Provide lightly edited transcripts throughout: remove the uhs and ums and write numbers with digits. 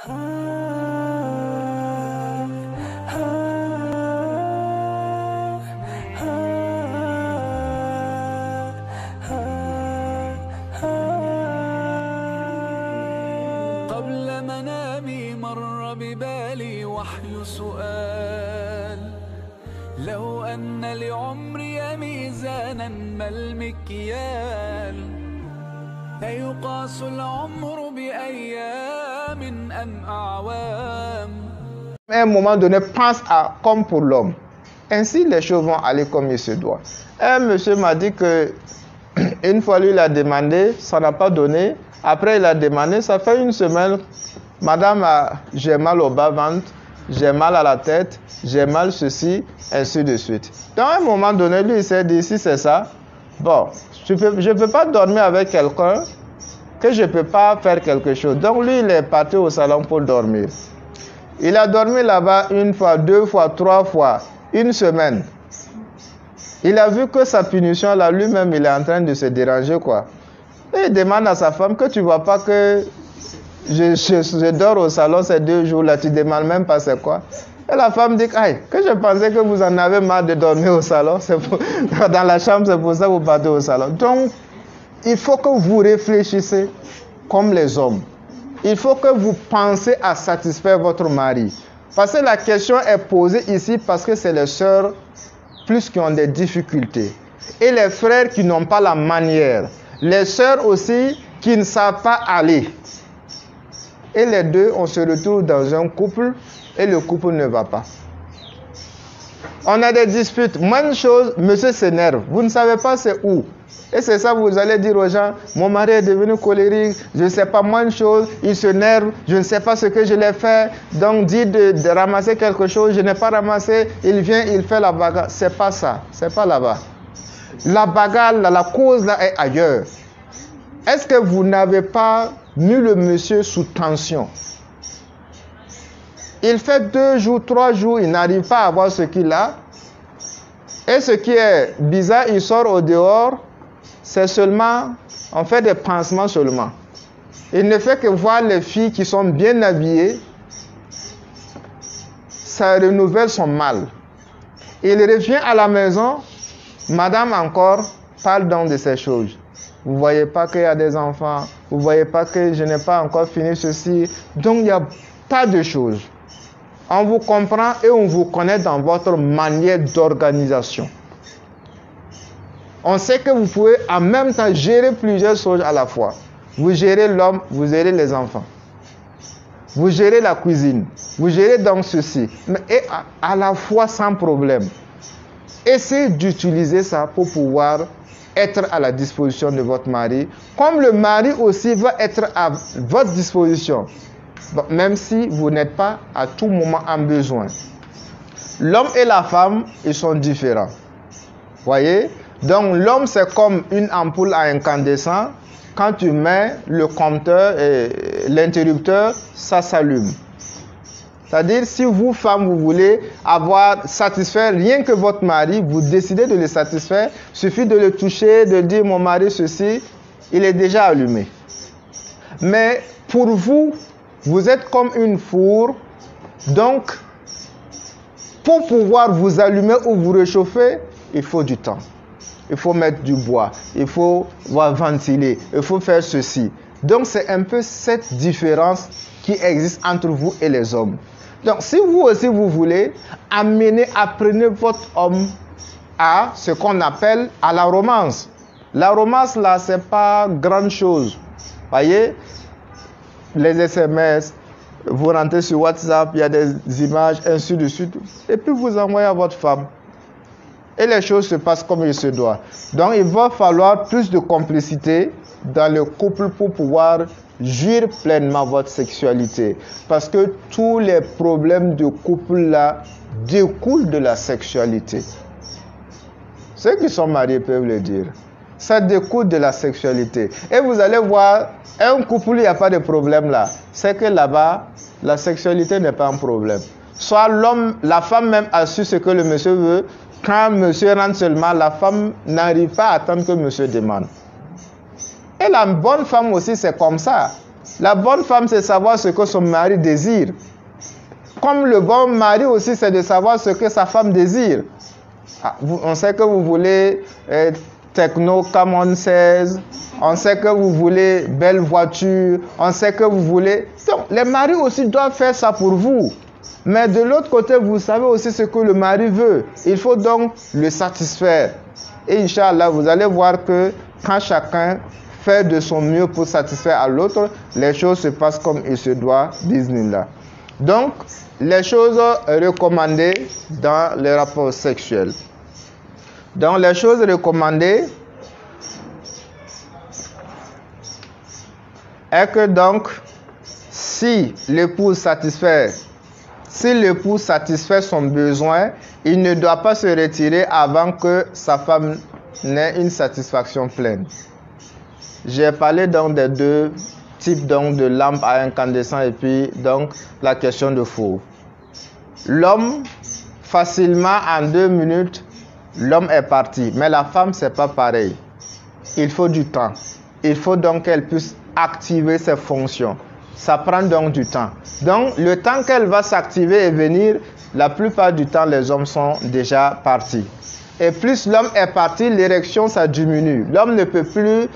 قبل منامي مر ببالي وحي سؤال لو أن لعمري ميزانا ما المكيال أيقاس العمر بأيام أم أعوام. À un moment donné, pense à comme pour l'homme. Ainsi, les choses vont aller comme il se doit. Un monsieur m'a dit que une fois lui il a demandé, ça n'a pas donné. Après il a demandé, ça fait une semaine, madame, j'ai mal au bas-ventre, j'ai mal à la tête, j'ai mal ceci, ainsi de suite. Donc à un moment donné, lui il s'est dit, si c'est ça, bon, je ne peux pas dormir avec quelqu'un que je ne peux pas faire quelque chose. Donc lui il est parti au salon pour dormir. Il a dormi là-bas une fois, deux fois, trois fois, une semaine. Il a vu que sa punition là, lui-même, il est en train de se déranger quoi. Et il demande à sa femme que tu ne vois pas que je dors au salon ces 2 jours là, tu ne demandes même pas c'est quoi. Et la femme dit, aïe, que je pensais que vous en avez marre de dormir au salon, dans la chambre, c'est pour ça que vous partez au salon. Donc, il faut que vous réfléchissez comme les hommes. Il faut que vous pensez à satisfaire votre mari. Parce que la question est posée ici parce que c'est les sœurs plus qui ont des difficultés. Et les frères qui n'ont pas la manière. Les sœurs aussi qui ne savent pas aller. Et les deux, on se retrouve dans un couple et le couple ne va pas. On a des disputes. Moins de choses, monsieur s'énerve. Vous ne savez pas c'est où. Et c'est ça, vous allez dire aux gens, mon mari est devenu colérique, je ne sais pas moins de choses, il s'énerve, je ne sais pas ce que je l'ai fait, donc dit de ramasser quelque chose, je n'ai pas ramassé, il vient, il fait la bagarre. C'est pas ça, c'est pas là-bas. La bagarre, la cause là est ailleurs. Est-ce que vous n'avez pas mis le monsieur sous tension? Il fait 2 jours, 3 jours, il n'arrive pas à avoir ce qu'il a. Et ce qui est bizarre, il sort au dehors, c'est seulement, on fait des pansements seulement. Il ne fait que voir les filles qui sont bien habillées, ça renouvelle son mal. Il revient à la maison, madame encore parle donc de ces choses. Vous ne voyez pas qu'il y a des enfants, vous ne voyez pas que je n'ai pas encore fini ceci. Donc il y a tas de choses. On vous comprend et on vous connaît dans votre manière d'organisation. On sait que vous pouvez en même temps gérer plusieurs choses à la fois. Vous gérez l'homme, vous gérez les enfants. Vous gérez la cuisine. Vous gérez donc ceci. Et à la fois sans problème. Essayez d'utiliser ça pour pouvoir être à la disposition de votre mari. Comme le mari aussi va être à votre disposition. Même si vous n'êtes pas à tout moment en besoin. L'homme et la femme, ils sont différents. Voyez? Donc l'homme c'est comme une ampoule à incandescent. Quand tu mets le compteur et l'interrupteur, ça s'allume. C'est-à-dire si vous, femme, vous voulez satisfaire rien que votre mari, vous décidez de le satisfaire, il suffit de le toucher, de dire mon mari ceci, il est déjà allumé. Mais pour vous, vous êtes comme une four, donc pour pouvoir vous allumer ou vous réchauffer, il faut du temps. Il faut mettre du bois, il faut ventiler, il faut faire ceci. Donc c'est un peu cette différence qui existe entre vous et les hommes. Donc si vous aussi vous voulez, apprenez votre homme à ce qu'on appelle à la romance. La romance là, c'est pas grande chose. Voyez, les SMS, vous rentrez sur WhatsApp, il y a des images, ainsi de suite. Et puis vous envoyez à votre femme. Et les choses se passent comme il se doit. Donc il va falloir plus de complicité dans le couple pour pouvoir jouir pleinement votre sexualité. Parce que tous les problèmes de couple là découlent de la sexualité. Ceux qui sont mariés peuvent le dire. Ça découle de la sexualité. Et vous allez voir, un couple, il n'y a pas de problème là. C'est que là-bas, la sexualité n'est pas un problème. Soit l'homme, la femme même a su ce que le monsieur veut. Quand monsieur rentre seulement, la femme n'arrive pas à attendre que monsieur demande. Et la bonne femme aussi, c'est comme ça. La bonne femme, c'est savoir ce que son mari désire. Comme le bon mari aussi, c'est de savoir ce que sa femme désire. On sait que vous voulez techno Camon 16, on sait que vous voulez belle voiture, on sait que vous voulez... Donc, les maris aussi doivent faire ça pour vous. Mais de l'autre côté, vous savez aussi ce que le mari veut. Il faut donc le satisfaire. Et Inch'Allah, vous allez voir que quand chacun fait de son mieux pour satisfaire à l'autre, les choses se passent comme il se doit, bismillah. Donc, les choses recommandées dans les rapports sexuels. Dans les choses recommandées, est que donc, si l'époux satisfait son besoin, il ne doit pas se retirer avant que sa femme n'ait une satisfaction pleine. J'ai parlé donc des deux types donc, de lampes à incandescent et puis donc la question de four. L'homme, facilement en 2 minutes, l'homme est parti. Mais la femme, c'est pas pareil. Il faut du temps. Il faut donc qu'elle puisse activer ses fonctions. Ça prend donc du temps. Donc, le temps qu'elle va s'activer et venir, la plupart du temps, les hommes sont déjà partis. Et plus l'homme est parti, l'érection, ça diminue. L'homme ne peut plus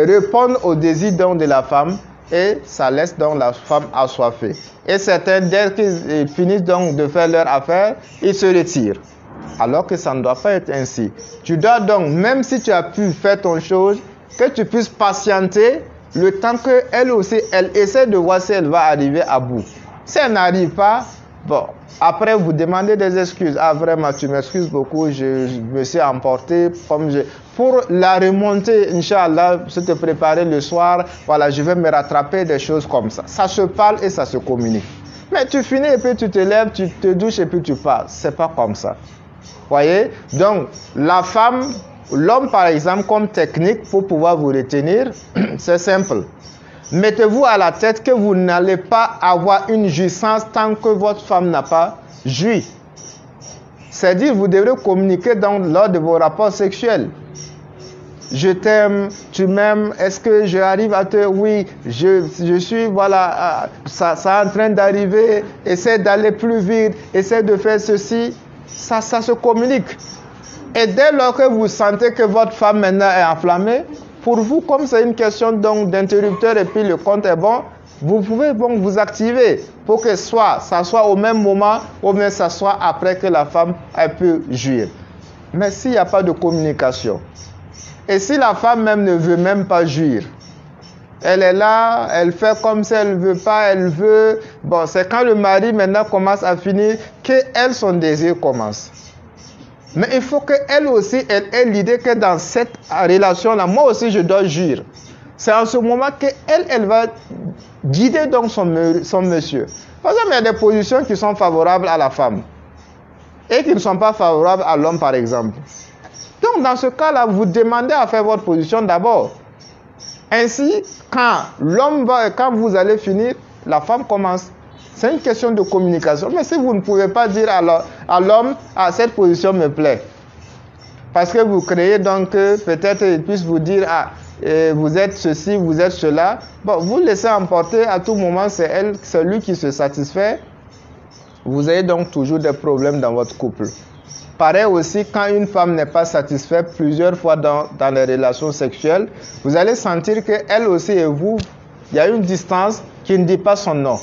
répondre au désir donc de la femme et ça laisse donc la femme assoiffée. Et certains, dès qu'ils finissent donc de faire leur affaire, ils se retirent. Alors que ça ne doit pas être ainsi. Tu dois donc, même si tu as pu faire ton chose, que tu puisses patienter le temps qu'elle aussi, elle essaie de voir si elle va arriver à bout. Si elle n'arrive pas, bon, après vous demandez des excuses. Ah vraiment, tu m'excuses beaucoup, je me suis emporté. Pour la remonter, Inch'Allah, se te préparer le soir, voilà, je vais me rattraper des choses comme ça. Ça se parle et ça se communique. Mais tu finis et puis tu te lèves, tu te douches et puis tu pars. C'est pas comme ça. Voyez? Donc, la femme, l'homme par exemple, comme technique pour pouvoir vous retenir, c'est simple. Mettez-vous à la tête que vous n'allez pas avoir une jouissance tant que votre femme n'a pas joui. C'est-à-dire, vous devrez communiquer lors de vos rapports sexuels. Je t'aime, tu m'aimes, est-ce que j'arrive à te... Oui, je suis, voilà, ça est en train d'arriver, essaie d'aller plus vite, essaie de faire ceci. Ça se communique. Et dès lors que vous sentez que votre femme maintenant est enflammée, pour vous, comme c'est une question d'interrupteur et puis le compte est bon, vous pouvez donc vous activer pour que ça soit au même moment ou bien ça soit après que la femme ait pu jouir. Mais s'il n'y a pas de communication, et si la femme même ne veut même pas jouir, elle est là, elle fait comme si elle ne veut pas, elle veut... Bon, c'est quand le mari maintenant commence à finir qu'elle, son désir commence. Mais il faut qu'elle aussi, elle ait l'idée que dans cette relation-là, moi aussi, je dois jouir. C'est en ce moment qu'elle va guider donc son monsieur. Par exemple, il y a des positions qui sont favorables à la femme et qui ne sont pas favorables à l'homme, par exemple. Donc, dans ce cas-là, vous demandez à faire votre position d'abord. Ainsi, quand vous allez finir, la femme commence. C'est une question de communication. Mais si vous ne pouvez pas dire à l'homme, cette position me plaît. Parce que vous créez donc peut-être il puisse vous dire, vous êtes ceci, vous êtes cela. Bon, vous laissez emporter à tout moment, c'est lui qui se satisfait. Vous avez donc toujours des problèmes dans votre couple. Pareil aussi, quand une femme n'est pas satisfaite plusieurs fois dans les relations sexuelles, vous allez sentir qu'elle aussi et vous, il y a une distance qui ne dit pas son nom,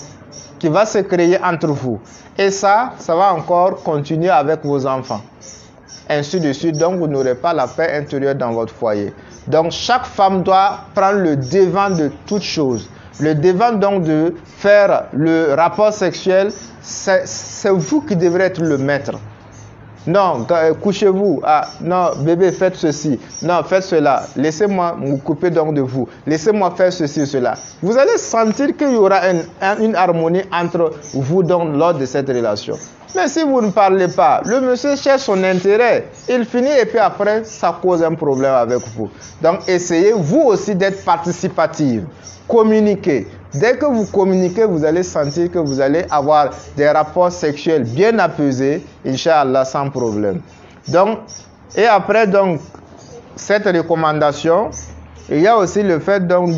qui va se créer entre vous. Et ça va encore continuer avec vos enfants. Ainsi de suite, donc vous n'aurez pas la paix intérieure dans votre foyer. Donc chaque femme doit prendre le devant de toute chose. Le devant donc de faire le rapport sexuel, c'est vous qui devrez être le maître. Non, couchez-vous. Non, bébé, faites ceci. Non, faites cela. Laissez-moi m'occuper donc de vous. Laissez-moi faire ceci, cela. Vous allez sentir qu'il y aura une harmonie entre vous donc lors de cette relation. Mais si vous ne parlez pas, le monsieur cherche son intérêt. Il finit et puis après, ça cause un problème avec vous. Donc, essayez vous aussi d'être participative. Communiquez. Dès que vous communiquez, vous allez sentir que vous allez avoir des rapports sexuels bien apaisés, Inch'Allah, sans problème. Donc, et après donc, cette recommandation, il y a aussi le fait donc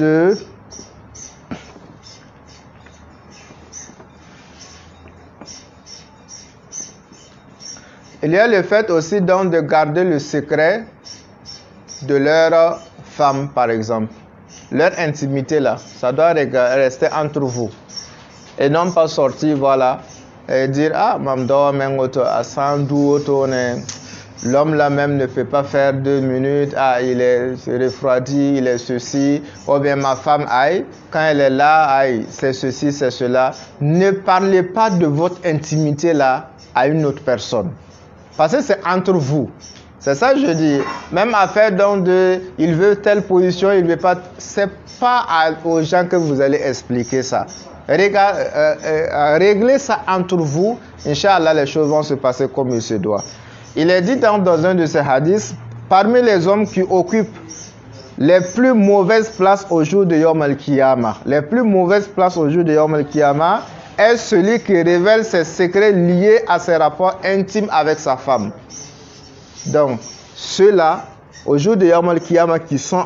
Il y a le fait aussi donc de garder le secret de leur femme, par exemple. Leur intimité là, ça doit rester entre vous. Et non pas sortir, voilà, et dire, ah, l'homme là même ne peut pas faire 2 minutes, ah, il est refroidi, il est ceci, ou bien ma femme, aïe, quand elle est là, aïe, c'est ceci, c'est cela. Ne parlez pas de votre intimité là à une autre personne. Parce que c'est entre vous. C'est ça que je dis. Même affaire donc de, il veut telle position, il veut pas, c'est pas aux gens que vous allez expliquer ça. Réglez ça entre vous, Inch'Allah, les choses vont se passer comme il se doit. Il est dit dans un de ces hadiths, parmi les hommes qui occupent les plus mauvaises places au jour de Yom Al-Qiyamah, les plus mauvaises places au jour de Yom Al-Qiyamah est celui qui révèle ses secrets liés à ses rapports intimes avec sa femme. Donc, ceux-là, au jour de Yom Al-Qiyamah, qui sont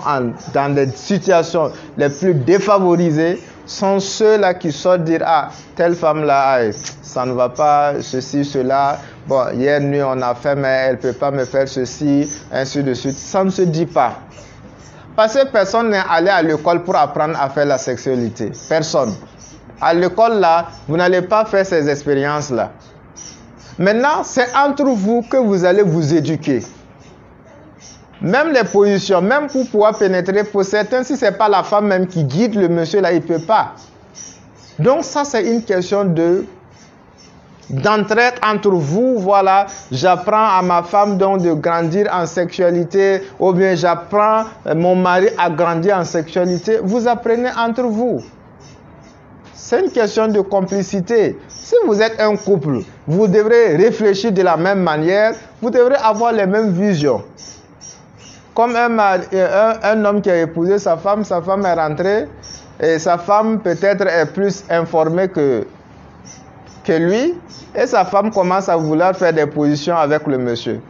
dans des situations les plus défavorisées, sont ceux-là qui sortent dire, ah, telle femme-là, ça ne va pas, ceci, cela. Bon, hier nuit, on a fait, mais elle ne peut pas me faire ceci, ainsi de suite. Ça ne se dit pas. Parce que personne n'est allé à l'école pour apprendre à faire la sexualité. Personne. À l'école, là, vous n'allez pas faire ces expériences-là. Maintenant, c'est entre vous que vous allez vous éduquer. Même les positions, même pour pouvoir pénétrer, pour certains, si ce n'est pas la femme même qui guide le monsieur, là, il ne peut pas. Donc ça, c'est une question d'entraide entre vous. Voilà, j'apprends à ma femme donc de grandir en sexualité, ou bien j'apprends mon mari à grandir en sexualité. Vous apprenez entre vous. C'est une question de complicité. Si vous êtes un couple, vous devrez réfléchir de la même manière, vous devrez avoir les mêmes visions. Comme un homme qui a épousé sa femme est rentrée, et sa femme peut-être est plus informée que lui, et sa femme commence à vouloir faire des positions avec le monsieur.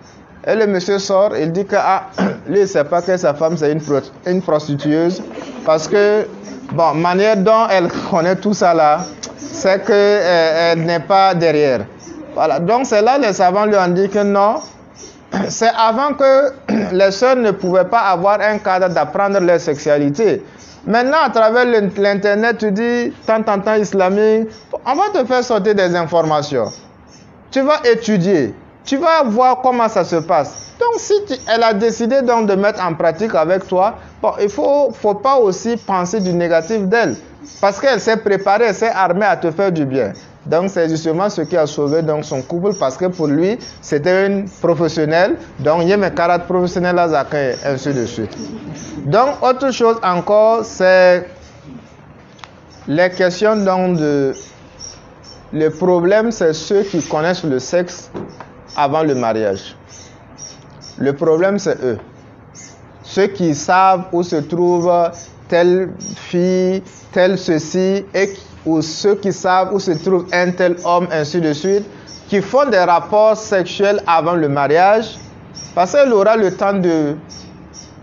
Et le monsieur sort, il dit que lui, il ne sait pas que sa femme c'est une prostitueuse, parce que, bon, manière dont elle connaît tout ça là, c'est qu'elle n'est pas derrière. Voilà, donc c'est là les savants lui ont dit que non, c'est avant que les sœurs ne pouvaient pas avoir un cadre d'apprendre leur sexualité. Maintenant, à travers l'internet, tu dis, tant islamique, on va te faire sortir des informations. Tu vas étudier, tu vas voir comment ça se passe. Donc, si elle a décidé donc de mettre en pratique avec toi, bon, il faut pas aussi penser du négatif d'elle. Parce qu'elle s'est préparée, elle s'est armée à te faire du bien. Donc, c'est justement ce qui a sauvé donc, son couple, parce que pour lui, c'était une professionnelle. Donc, il y a mes caractères professionnels à Zaka, et ainsi de suite. Donc, autre chose encore, c'est les questions donc de... Le problème, c'est ceux qui connaissent le sexe avant le mariage. Le problème, c'est eux. Ceux qui savent où se trouve telle fille, tel ceci, ou ceux qui savent où se trouve un tel homme, ainsi de suite, qui font des rapports sexuels avant le mariage, parce qu'il aura le temps de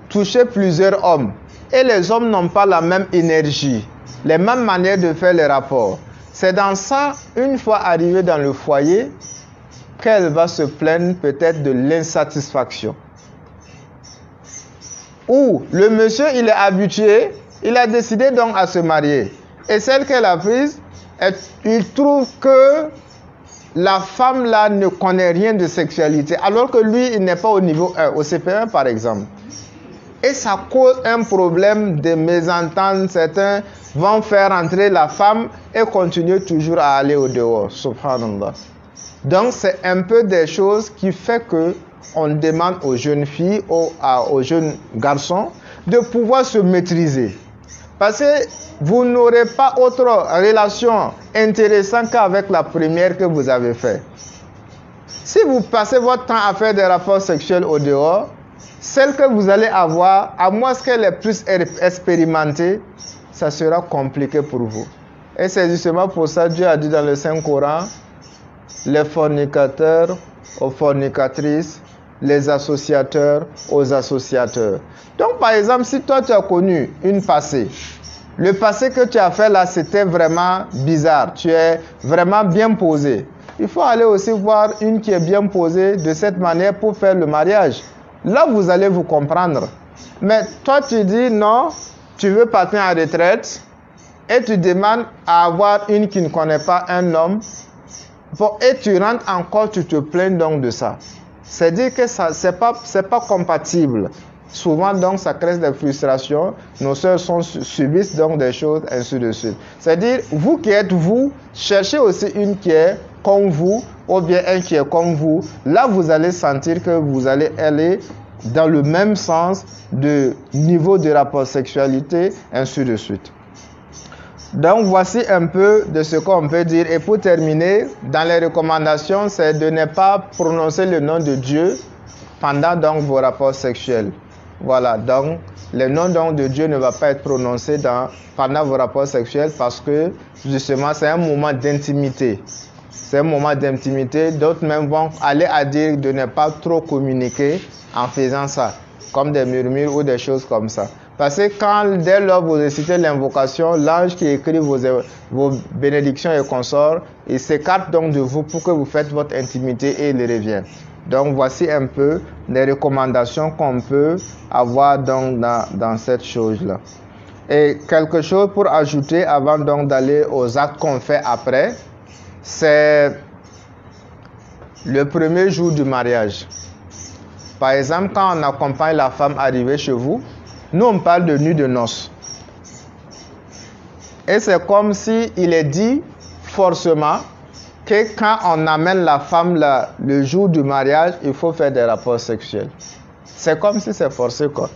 toucher plusieurs hommes. Et les hommes n'ont pas la même énergie, les mêmes manières de faire les rapports. C'est dans ça, une fois arrivée dans le foyer, qu'elle va se plaindre peut-être de l'insatisfaction. Ou le monsieur, il est habitué, il a décidé donc à se marier. Et celle qu'elle a prise, il trouve que la femme là ne connaît rien de sexualité, alors que lui, il n'est pas au niveau 1, au CP1 par exemple. Et ça cause un problème de mésentente. Certains vont faire entrer la femme et continuer toujours à aller au dehors. Subhanallah. Donc c'est un peu des choses qui font que on demande aux jeunes filles, aux jeunes garçons, de pouvoir se maîtriser. Parce que vous n'aurez pas autre relation intéressante qu'avec la première que vous avez faite. Si vous passez votre temps à faire des rapports sexuels au dehors, celle que vous allez avoir, à moins qu'elle est plus expérimentée, ça sera compliqué pour vous. Et c'est justement pour ça que Dieu a dit dans le Saint-Coran, les fornicateurs aux fornicatrices, les associateurs aux associateurs. Donc par exemple, si toi tu as connu une passée, le passé que tu as fait là, c'était vraiment bizarre, tu es vraiment bien posé. il faut aller aussi voir une qui est bien posée de cette manière pour faire le mariage. Là, vous allez vous comprendre. Mais toi, tu dis non, tu veux partir en retraite et tu demandes à avoir une qui ne connaît pas un homme. Bon, et tu rentres encore, tu te plains donc de ça. C'est-à-dire que ça, c'est pas compatible. Souvent, donc, ça crée des frustrations. Nos sœurs subissent donc des choses, ainsi de suite. C'est-à-dire, vous qui êtes vous, cherchez aussi une qui est comme vous, ou bien un qui est comme vous. Là, vous allez sentir que vous allez aller dans le même sens de niveau de rapport sexualité, ainsi de suite. Donc, voici un peu de ce qu'on peut dire. Et pour terminer, dans les recommandations, c'est de ne pas prononcer le nom de Dieu pendant donc vos rapports sexuels. Voilà, donc le nom donc de Dieu ne va pas être prononcé pendant vos rapports sexuels parce que justement c'est un moment d'intimité. C'est un moment d'intimité. D'autres même vont aller à dire de ne pas trop communiquer en faisant ça, comme des murmures ou des choses comme ça. Parce que dès lors vous récitez l'invocation, l'ange qui écrit vos bénédictions et consorts, il s'écarte donc de vous pour que vous faites votre intimité et il revient. Donc voici un peu les recommandations qu'on peut avoir donc dans cette chose-là. Et quelque chose pour ajouter avant donc d'aller aux actes qu'on fait après, c'est le premier jour du mariage. Par exemple, quand on accompagne la femme arrivée chez vous, nous on parle de nuit de noces. Et c'est comme si il est dit forcément que quand on amène la femme là, le jour du mariage, il faut faire des rapports sexuels. C'est comme si c'est forcé quoi.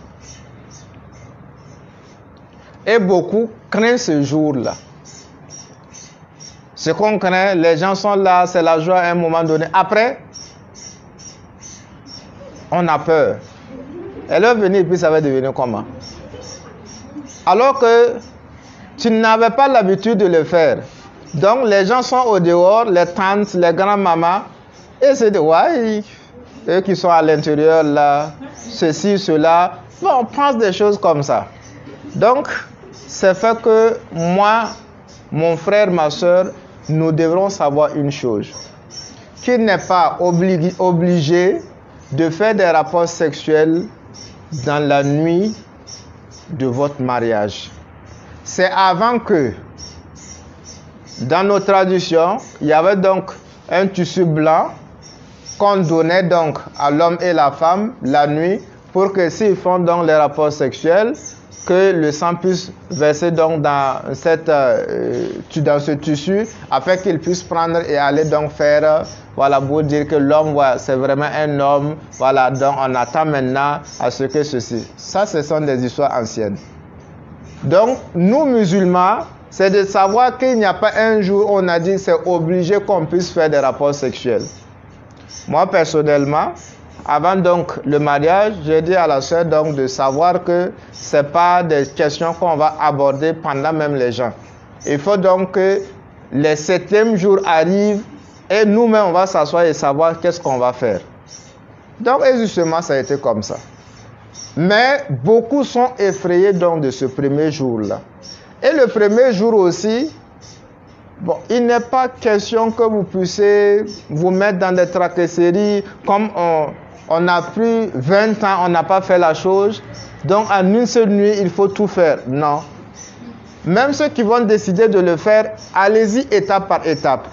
Et beaucoup craignent ce jour-là. Ce qu'on craint, les gens sont là, c'est la joie à un moment donné. Après, on a peur. Elle va venir et puis ça va devenir comment? Alors que tu n'avais pas l'habitude de le faire. Donc les gens sont au dehors, les tantes, les grands-mamans, et c'est de ouais, eux qui sont à l'intérieur là, ceci, cela. Bon, on pense des choses comme ça. Donc, c'est fait que moi, mon frère, ma soeur, nous devrons savoir une chose. Qu'il n'est pas obligé de faire des rapports sexuels dans la nuit de votre mariage. C'est avant que, dans nos traditions, il y avait donc un tissu blanc qu'on donnait donc à l'homme et la femme la nuit pour que s'ils font donc les rapports sexuels, que le sang puisse verser donc dans ce tissu afin qu'ils puissent prendre et aller donc faire, voilà, pour dire que l'homme, voilà, c'est vraiment un homme, voilà, donc on attend maintenant à ce que ceci. Ça, ce sont des histoires anciennes. Donc, nous musulmans, c'est de savoir qu'il n'y a pas un jour où on a dit c'est obligé qu'on puisse faire des rapports sexuels. Moi, personnellement, avant donc le mariage, j'ai dit à la sœur donc de savoir que ce n'est pas des questions qu'on va aborder pendant même les gens. Il faut donc que les 7e jours arrivent et nous-mêmes on va s'asseoir et savoir qu'est-ce qu'on va faire. Donc, et justement, ça a été comme ça. Mais beaucoup sont effrayés donc de ce premier jour-là. Et le premier jour aussi, bon, il n'est pas question que vous puissiez vous mettre dans des tracasseries comme on a pris 20 ans, on n'a pas fait la chose. Donc en une seule nuit, il faut tout faire. Non. Même ceux qui vont décider de le faire, allez-y étape par étape.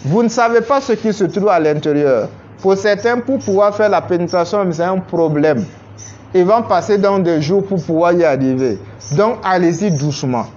Vous ne savez pas ce qui se trouve à l'intérieur. Pour certains, pour pouvoir faire la pénétration, c'est un problème. Ils vont passer dans des jours pour pouvoir y arriver. Donc, allez-y doucement.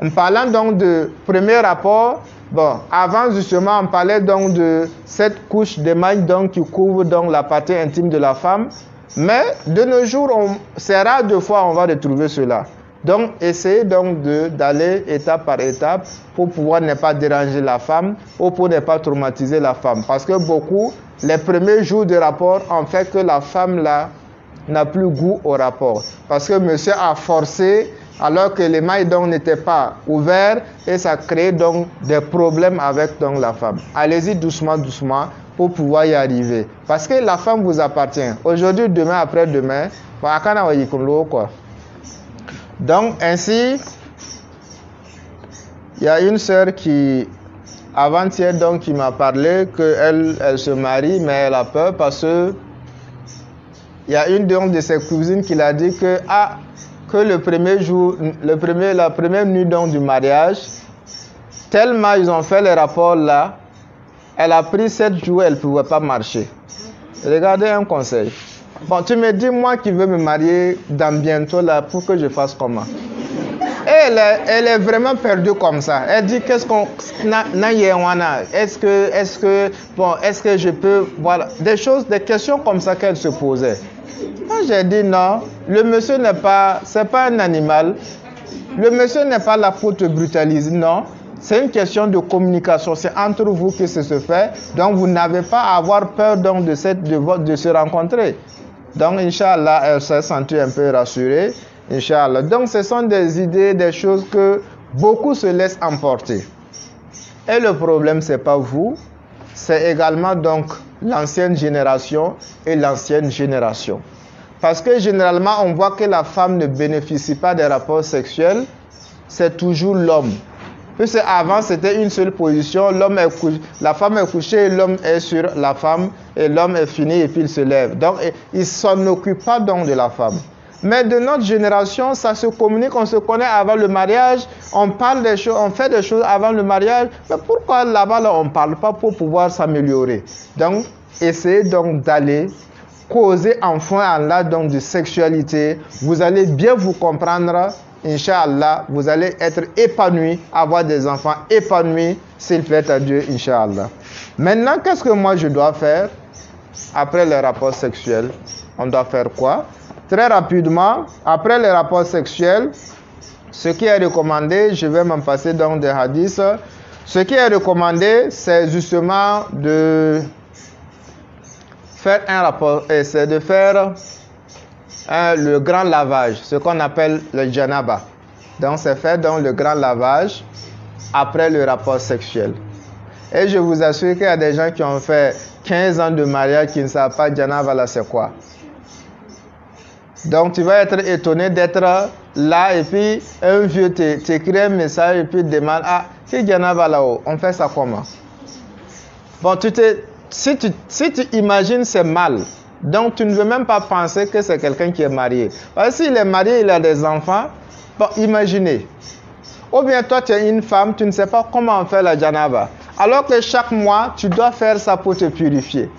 En parlant donc de premier rapport, bon, avant justement, on parlait donc de cette couche d'émail donc qui couvre donc la partie intime de la femme. Mais de nos jours, c'est rare de fois on va retrouver cela. Donc, essayez donc d'aller étape par étape pour pouvoir ne pas déranger la femme ou pour ne pas traumatiser la femme. Parce que beaucoup, les premiers jours de rapport, ont fait que la femme là n'a plus goût au rapport. Parce que monsieur a forcé alors que les mailles donc n'étaient pas ouvertes et ça crée donc des problèmes avec donc la femme. Allez-y doucement, doucement pour pouvoir y arriver. Parce que la femme vous appartient. Aujourd'hui, demain, après-demain, quoi. Donc ainsi, il y a une sœur qui avant-hier, donc, qui m'a parlé qu'elle se marie, mais elle a peur parce que il y a une de ses cousines qui l'a dit que, le premier jour, la première nuit donc, du mariage, tellement ils ont fait les rapports là, elle a pris 7 jours, elle ne pouvait pas marcher. Regardez un conseil. Bon, tu me dis, moi qui veux me marier dans bientôt là, pour que je fasse comment? Et elle est vraiment perdue comme ça. Elle dit, qu'est-ce qu'on... Est-ce que je peux... Voilà, des questions comme ça qu'elle se posait. Moi, j'ai dit non, le monsieur n'est pas... C'est pas un animal. Le monsieur n'est pas là pour te brutaliser, non. C'est une question de communication. C'est entre vous que ça se fait. Donc, vous n'avez pas à avoir peur donc, de se rencontrer. Donc, Inch'Allah, elle s'est sentie un peu rassurée. Inch'Allah. Donc, ce sont des idées, des choses que beaucoup se laissent emporter. Et le problème, ce n'est pas vous. C'est également donc l'ancienne génération et l'ancienne génération. Parce que généralement, on voit que la femme ne bénéficie pas des rapports sexuels. C'est toujours l'homme. Puisque avant, c'était une seule position. La femme est couchée, l'homme est sur la femme. Et l'homme est fini et puis il se lève. Donc, il ne s'en occupe pas donc de la femme. Mais de notre génération, ça se communique, on se connaît avant le mariage, on parle des choses, on fait des choses avant le mariage. Mais pourquoi là-bas, là, on ne parle pas pour pouvoir s'améliorer? Donc, essayez donc d'aller causer enfin là donc de sexualité. Vous allez bien vous comprendre. Inch'Allah, vous allez être épanoui, avoir des enfants épanouis, s'il plaît à Dieu, Inch'Allah. Maintenant, qu'est-ce que moi je dois faire après les rapports sexuels? On doit faire quoi? Très rapidement, après les rapports sexuels, ce qui est recommandé, je vais m'en passer dans des hadiths. Ce qui est recommandé, c'est justement de faire un rapport, et c'est de faire le grand lavage, ce qu'on appelle le janaba. Donc, c'est faire donc le grand lavage après le rapport sexuel. Et je vous assure qu'il y a des gens qui ont fait 15 ans de mariage qui ne savent pas janaba là c'est quoi. Donc, tu vas être étonné d'être là et puis un vieux t'écrit un message et puis te demande, qui janaba là-haut, on fait ça comment? Bon, si tu imagines, c'est mal. Donc, tu ne veux même pas penser que c'est quelqu'un qui est marié. Parce que s'il est marié, il a des enfants, bon, imaginez. Ou bien toi, tu es une femme, tu ne sais pas comment on fait la janaba. Alors que chaque mois, tu dois faire ça pour te purifier.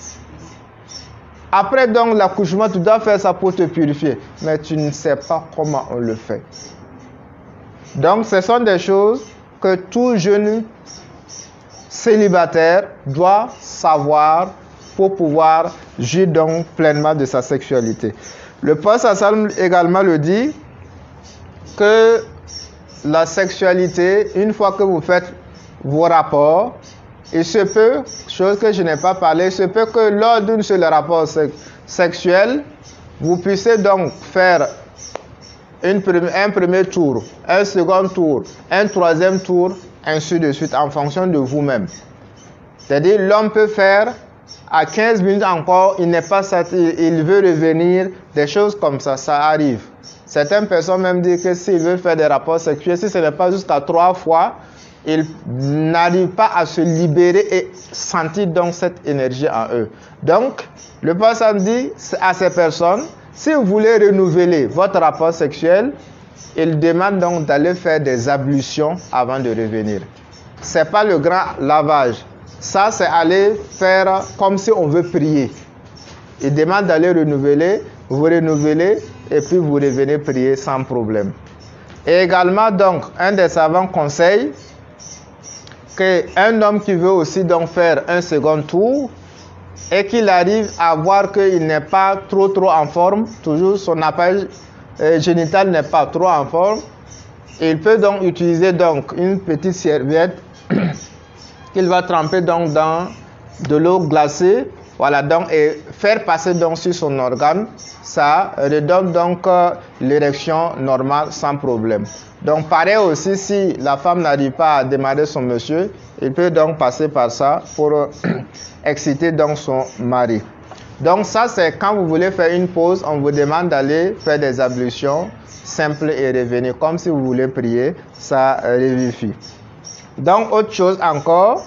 Après donc l'accouchement, tu dois faire ça pour te purifier. Mais tu ne sais pas comment on le fait. Donc, ce sont des choses que tout jeune célibataire doit savoir pour pouvoir jouir donc pleinement de sa sexualité. Le prophète sallam également le dit que la sexualité, une fois que vous faites vos rapports, il se peut, chose que je n'ai pas parlé, il se peut que lors d'un seul rapport sexuel, vous puissiez donc faire un premier tour, un second tour, un troisième tour, ainsi de suite, en fonction de vous-même. C'est-à-dire, l'homme peut faire à 15 minutes encore, il n'est pas satisfait, il veut revenir, des choses comme ça, ça arrive. Certaines personnes même disent que s'ils veulent faire des rapports sexuels, si ce n'est pas jusqu'à 3 fois, ils n'arrivent pas à se libérer et sentir donc cette énergie en eux. Donc, le prophète dit à ces personnes, si vous voulez renouveler votre rapport sexuel, il demande donc d'aller faire des ablutions avant de revenir. Ce n'est pas le grand lavage. Ça, c'est aller faire comme si on veut prier. Il demande d'aller renouveler, vous renouvelez et puis vous revenez prier sans problème. Et également, donc, un des savants conseille qu'un homme qui veut aussi donc faire un second tour et qu'il arrive à voir qu'il n'est pas trop en forme, toujours son appareil génital n'est pas trop en forme, il peut donc utiliser donc une petite serviette qu'il va tremper donc dans de l'eau glacée, voilà, donc, et faire passer donc sur son organe, ça redonne donc l'érection normale sans problème. Donc pareil aussi, si la femme n'arrive pas à démarrer son monsieur, il peut donc passer par ça pour exciter donc son mari. Donc ça, c'est quand vous voulez faire une pause, on vous demande d'aller faire des ablutions simples et revenir. Comme si vous voulez prier, ça revivifie. Donc autre chose encore,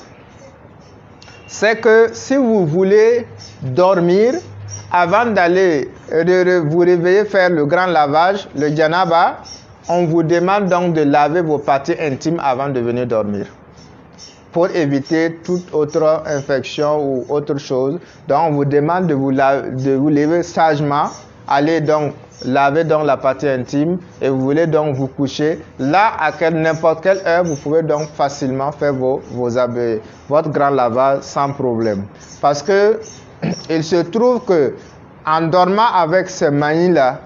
c'est que si vous voulez dormir, avant d'aller vous réveiller, faire le grand lavage, le janaba, on vous demande donc de laver vos parties intimes avant de venir dormir, pour éviter toute autre infection ou autre chose. Donc on vous demande de vous lever sagement, aller donc laver donc la partie intime et vous voulez donc vous coucher. Là, à n'importe quelle heure, vous pouvez donc facilement faire votre grand lavage sans problème. Parce que il se trouve que en dormant avec ce mani-là,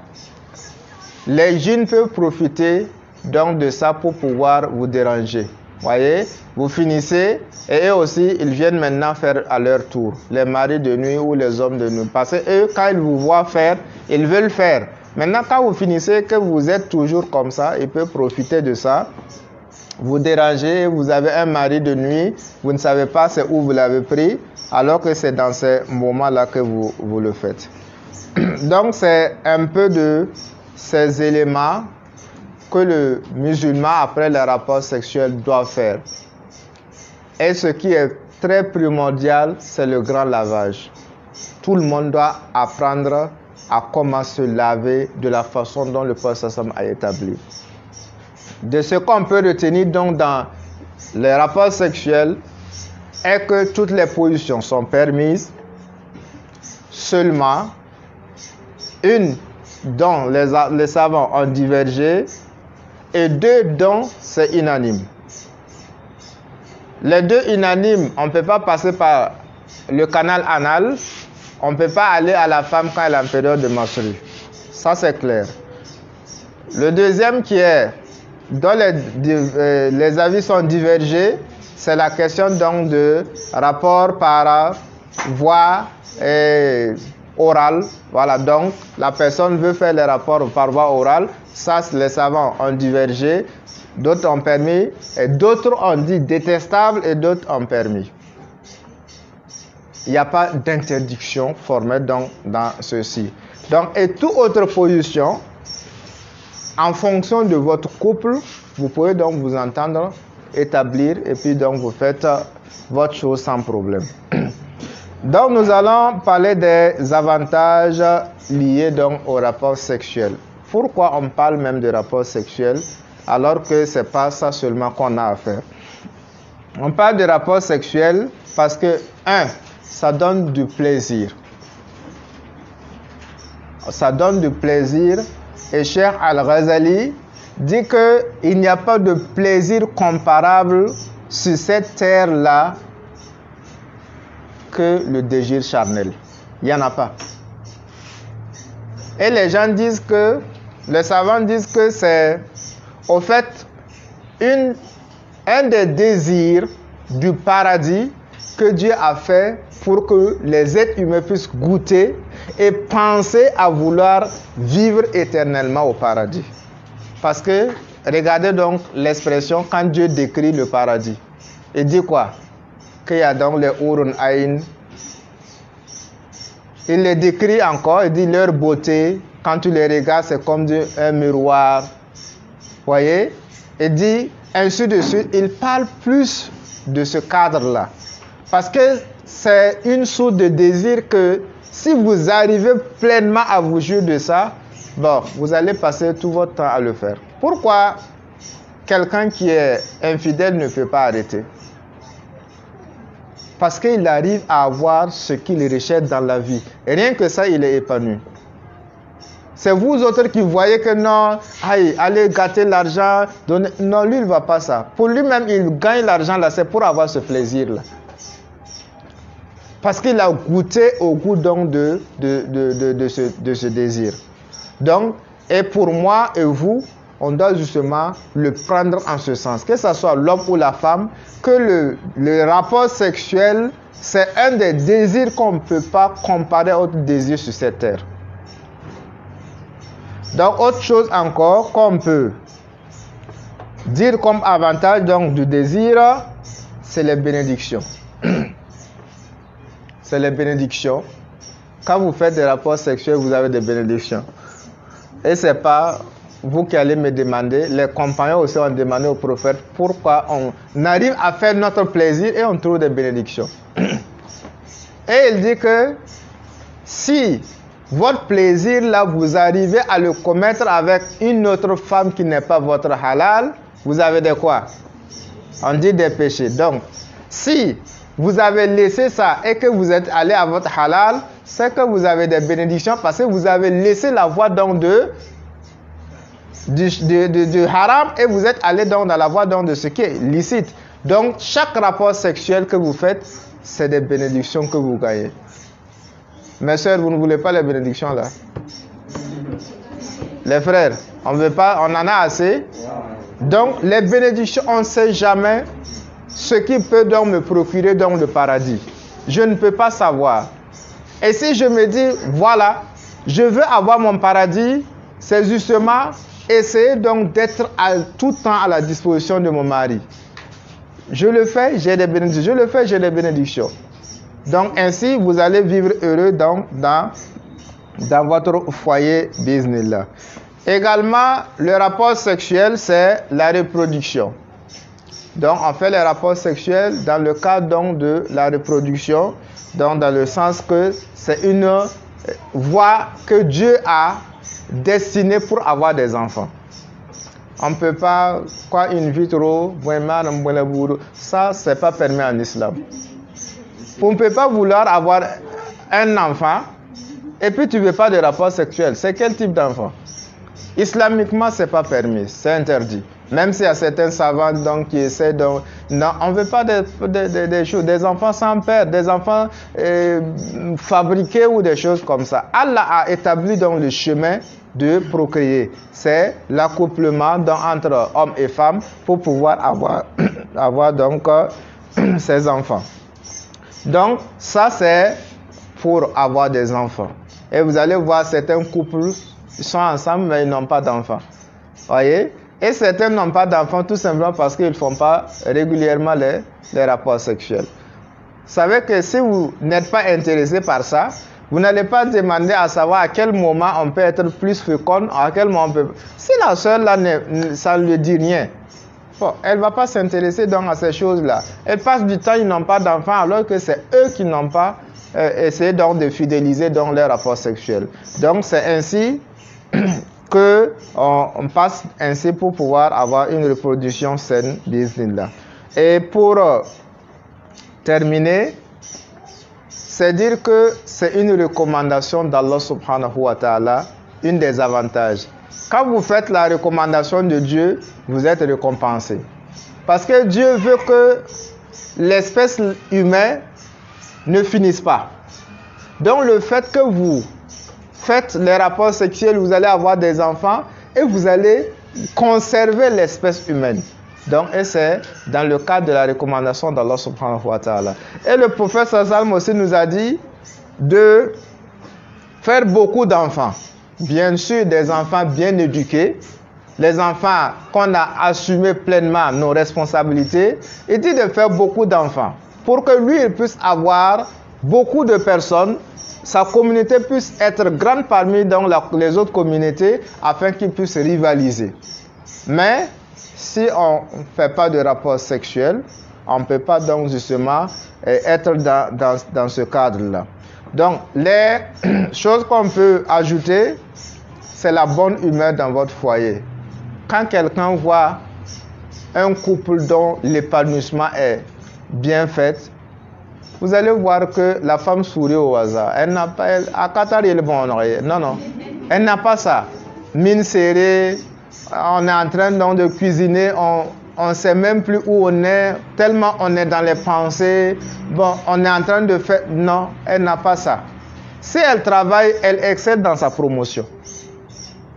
les djinns peuvent profiter donc de ça pour pouvoir vous déranger. Voyez, vous finissez et eux aussi, ils viennent maintenant faire à leur tour, les maris de nuit ou les hommes de nuit. Parce que eux, quand ils vous voient faire, ils veulent faire. Maintenant, quand vous finissez, que vous êtes toujours comme ça, ils peuvent profiter de ça, vous déranger. Vous avez un mari de nuit, vous ne savez pas c'est où vous l'avez pris, alors que c'est dans ces moments-là que vous le faites. Donc, c'est un peu de ces éléments que le musulman, après le rapport sexuel, doit faire. Et ce qui est très primordial, c'est le grand lavage. Tout le monde doit apprendre à comment se laver de la façon dont le Prophète a établi. De ce qu'on peut retenir donc dans les rapports sexuels est que toutes les positions sont permises, seulement une dont les savants ont divergé et deux dont c'est unanime. Les deux unanimes, on ne peut pas passer par le canal anal, on ne peut pas aller à la femme quand elle est en période de menstrues. Ça c'est clair. Le deuxième qui est, dont les avis sont divergés, c'est la question donc de rapport par voie orale. Voilà, donc la personne veut faire les rapports par voie orale. Ça, les savants ont divergé. D'autres ont permis, et d'autres ont dit détestable, et d'autres ont permis. Il n'y a pas d'interdiction formelle dans ceci. Donc, et toute autre position, en fonction de votre couple, vous pouvez donc vous entendre, établir, et puis donc vous faites votre chose sans problème. Donc, nous allons parler des avantages liés donc au rapport sexuel. Pourquoi on parle même de rapport sexuel alors que ce n'est pas ça seulement qu'on a à faire? On parle de rapport sexuel parce que, ça donne du plaisir. Ça donne du plaisir. Et Cheikh Al-Ghazali dit qu'il n'y a pas de plaisir comparable sur cette terre-là que le désir charnel. Il n'y en a pas. Et les gens disent que, les savants disent que c'est, au fait, un des désirs du paradis que Dieu a fait pour que les êtres humains puissent goûter et penser à vouloir vivre éternellement au paradis. Parce que, regardez donc l'expression quand Dieu décrit le paradis. Il dit quoi? Qu'il y a donc les Hurun Aïn. Il les décrit encore, il dit leur beauté, quand tu les regardes, c'est comme un miroir. Voyez? Il dit, ainsi de suite, il parle plus de ce cadre-là. Parce que c'est une source de désir que si vous arrivez pleinement à vous jouir de ça, bon, vous allez passer tout votre temps à le faire. Pourquoi quelqu'un qui est infidèle ne peut pas arrêter? Parce qu'il arrive à avoir ce qu'il recherche dans la vie. Et rien que ça, il est épanoui. C'est vous autres qui voyez que non, allez gâter l'argent. Non, lui, il ne va pas ça. Pour lui-même, il gagne l'argent là, c'est pour avoir ce plaisir-là. Parce qu'il a goûté au goût donc de ce désir. Donc, et pour moi et vous, on doit justement le prendre en ce sens. Que ce soit l'homme ou la femme, que le rapport sexuel, c'est un des désirs qu'on ne peut pas comparer à autre désir sur cette terre. Donc, autre chose encore qu'on peut dire comme avantage donc, du désir, c'est les bénédictions. C'est les bénédictions. Quand vous faites des rapports sexuels, vous avez des bénédictions. Et ce n'est pas vous qui allez me demander, les compagnons aussi ont demandé au prophète pourquoi on arrive à faire notre plaisir et on trouve des bénédictions. Et il dit que si votre plaisir là, vous arrivez à le commettre avec une autre femme qui n'est pas votre halal, vous avez de quoi? On dit des péchés. Donc, si vous avez laissé ça et que vous êtes allé à votre halal, c'est que vous avez des bénédictions parce que vous avez laissé la voie donc du haram et vous êtes allé donc dans la voie donc de ce qui est licite. Donc, chaque rapport sexuel que vous faites, c'est des bénédictions que vous gagnez. Mes soeurs, vous ne voulez pas les bénédictions là? Les frères, on veut pas, on en a assez. Donc, les bénédictions, on ne sait jamais ce qui peut donc me procurer donc le paradis. Je ne peux pas savoir. Et si je me dis, voilà, je veux avoir mon paradis, c'est justement essayer donc d'être tout le temps à la disposition de mon mari. Je le fais, j'ai des bénédictions. Je le fais, j'ai des bénédictions. Donc ainsi, vous allez vivre heureux dans votre foyer business là. Également, le rapport sexuel, c'est la reproduction. Donc, on fait les rapports sexuels dans le cadre donc de la reproduction, donc dans le sens que c'est une voie que Dieu a destinée pour avoir des enfants. On ne peut pas, quoi, in vitro, ça, c'est pas permis en islam. On ne peut pas vouloir avoir un enfant et puis tu ne veux pas de rapport sexuel. C'est quel type d'enfant? Islamiquement, ce n'est pas permis, c'est interdit. Même s'il y a certains savants donc, qui essaient de... Non, on ne veut pas des choses, des enfants sans père, des enfants fabriqués ou des choses comme ça. Allah a établi donc le chemin de procréer. C'est l'accouplement entre hommes et femmes pour pouvoir avoir donc ces enfants. Donc, ça c'est pour avoir des enfants. Et vous allez voir certains couples, ils sont ensemble mais ils n'ont pas d'enfants. Voyez? Et certains n'ont pas d'enfants tout simplement parce qu'ils ne font pas régulièrement les rapports sexuels. Vous savez que si vous n'êtes pas intéressé par ça, vous n'allez pas demander à savoir à quel moment on peut être plus fécond, à quel moment on peut... Si la soeur là, ça ne lui dit rien, bon, elle ne va pas s'intéresser donc à ces choses-là. Elle passe du temps, ils n'ont pas d'enfants, alors que c'est eux qui n'ont pas essayé donc de fidéliser dans leurs rapports sexuels. Donc c'est ainsi que on passe ainsi pour pouvoir avoir une reproduction saine là. Et pour terminer, c'est dire que c'est une recommandation d'Allah subhanahu wa ta'ala, une des avantages. Quand vous faites la recommandation de Dieu, vous êtes récompensé. Parce que Dieu veut que l'espèce humaine ne finisse pas. Donc le fait que vous faites les rapports sexuels, vous allez avoir des enfants et vous allez conserver l'espèce humaine. Donc, et c'est dans le cadre de la recommandation d'Allah subhanahu wa ta'ala. Et le prophète sallam aussi nous a dit de faire beaucoup d'enfants. Bien sûr, des enfants bien éduqués, les enfants qu'on a assumé pleinement nos responsabilités. Il dit de faire beaucoup d'enfants pour que lui il puisse avoir beaucoup de personnes, sa communauté puisse être grande parmi donc, les autres communautés afin qu'ils puissent rivaliser. Mais si on ne fait pas de rapport sexuel, on ne peut pas donc justement être dans ce cadre-là. Donc, les choses qu'on peut ajouter, c'est la bonne humeur dans votre foyer. Quand quelqu'un voit un couple dont l'épanouissement est bien fait, vous allez voir que la femme sourit au hasard. Elle n'a pas... à Qatar, il est bon. Non. Elle n'a pas ça. Mine serrée, on est en train donc de cuisiner, on ne sait même plus où on est, tellement on est dans les pensées. Bon, on est en train de faire... Non, elle n'a pas ça. Si elle travaille, elle excelle dans sa promotion.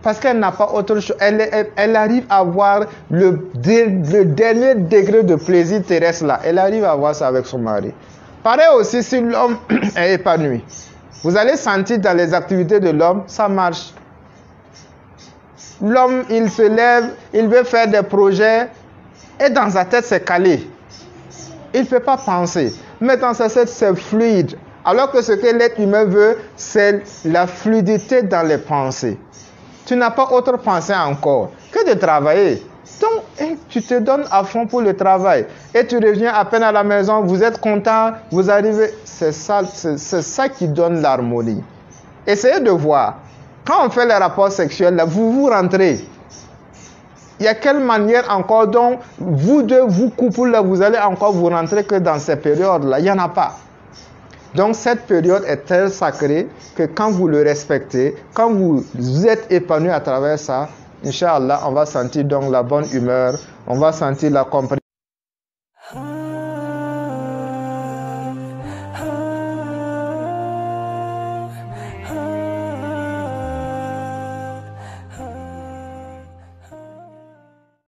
Parce qu'elle n'a pas autre chose. Elle arrive à avoir le dernier degré de plaisir terrestre là. Elle arrive à avoir ça avec son mari. Pareil aussi si l'homme est épanoui. Vous allez sentir dans les activités de l'homme, ça marche. L'homme, il se lève, il veut faire des projets et dans sa tête, c'est calé. Il ne peut pas penser. Mais dans sa tête, c'est fluide. Alors que ce que l'être humain veut, c'est la fluidité dans les pensées. Tu n'as pas autre pensée encore que de travailler. Donc, Donc, tu te donnes à fond pour le travail. Et tu reviens à peine à la maison, vous êtes content, vous arrivez. C'est ça qui donne l'harmonie. Essayez de voir. Quand on fait les rapports sexuels, là, vous rentrez. Il y a quelle manière encore dont vous deux, vous couple, là, vous allez encore vous rentrer que dans ces périodes-là. Il n'y en a pas. Donc cette période est telle sacrée que quand vous le respectez, quand vous êtes épanoui à travers ça, Inch'Allah, on va sentir donc la bonne humeur, on va sentir la compréhension.